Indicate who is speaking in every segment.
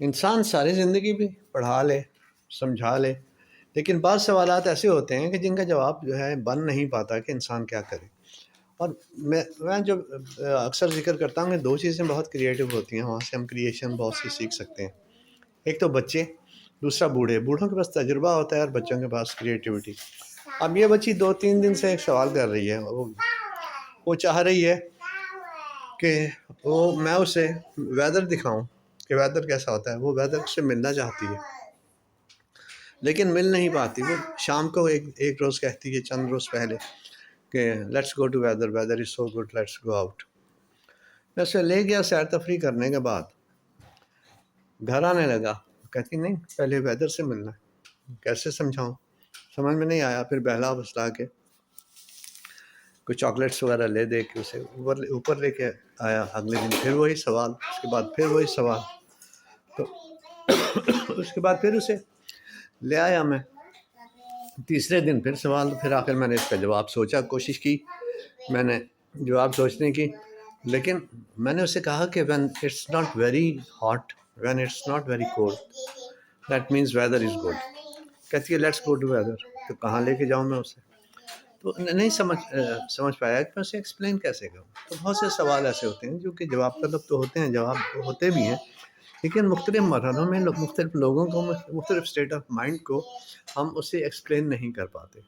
Speaker 1: انسان ساری زندگی بھی پڑھا لے سمجھا لے، لیکن بعض سوالات ایسے ہوتے ہیں کہ جن کا جواب جو ہے بن نہیں پاتا کہ انسان کیا کرے۔ اور میں جو اکثر ذکر کرتا ہوں کہ دو چیزیں بہت کریٹیو ہوتی ہیں، وہاں سے ہم کریشن بہت سی سیکھ سکتے ہیں۔ ایک تو بچے، دوسرا بوڑھوں کے پاس تجربہ ہوتا ہے اور بچوں کے پاس کریٹیوٹی۔ اب یہ بچی 2-3 دن سے ایک سوال کر رہی ہے، وہ چاہ رہی ہے کہ میں اسے ویدر دکھاؤں کہ ویدر کیسا ہوتا ہے، وہ ویدر سے ملنا چاہتی ہے لیکن مل نہیں پاتی۔ وہ شام کو ایک روز کہتی ہے، چند روز پہلے، کہ let's go to weather, weather is so good, let's go out. میں اسے لے گیا سیر تفریح کرنے کے بعد، گھر آنے لگا، کہتی نہیں پہلے ویدر سے ملنا ہے۔ کیسے سمجھاؤں، سمجھ میں نہیں آیا۔ پھر بہلا بسلا کے کچھ چاکلیٹس وغیرہ لے دے کے اسے اوپر لے کے آیا۔ اگلے دن پھر وہی سوال، اس کے بعد پھر وہی سوال، تو اس کے بعد پھر اسے لے آیا میں۔ تیسرے دن پھر سوال، پھر آخر میں نے اس کا جواب سوچا، کوشش کی میں نے جواب سوچنے کی، لیکن میں نے اسے کہا کہ when it's not very hot, when it's not very cold, that means weather is good۔ کہتی ہے let's go to weather۔ تو کہاں لے کے جاؤں میں اسے؟ تو نہیں سمجھ پایا کہ میں اسے ایکسپلین کیسے کروں۔ تو بہت سے سوال ایسے ہوتے ہیں جو کہ جواب طلب تو ہوتے ہیں، جواب ہوتے بھی ہیں، لیکن مختلف مرحلوں میں مختلف لوگوں کو، مختلف اسٹیٹ آف مائنڈ کو ہم اسے ایکسپلین نہیں کر پاتے۔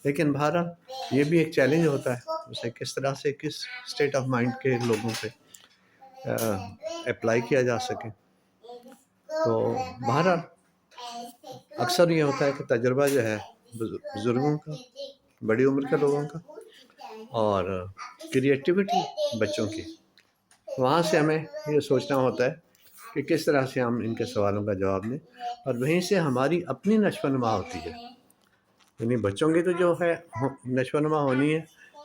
Speaker 1: لیکن بہرحال یہ بھی ایک چیلنج ہوتا ہے، اسے کس طرح سے کس اسٹیٹ آف مائنڈ کے لوگوں پہ اپلائی کیا جا سکے۔ تو بہرحال اکثر یہ ہوتا ہے کہ تجربہ جو ہے بزرگوں کا، بڑی عمر کے لوگوں کا، اور کریٹیوٹی بچوں کی، وہاں سے ہمیں یہ سوچنا ہوتا ہے کہ کس طرح سے ہم ان کے سوالوں کا جواب دیں، اور وہیں سے ہماری اپنی نشو و نما ہوتی ہے۔ یعنی بچوں کی تو جو ہے نشو و نما ہونی ہے،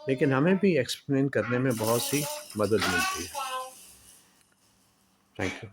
Speaker 1: لیکن ہمیں بھی ایکسپلین کرنے میں بہت سی مدد ملتی ہے۔ Thank you.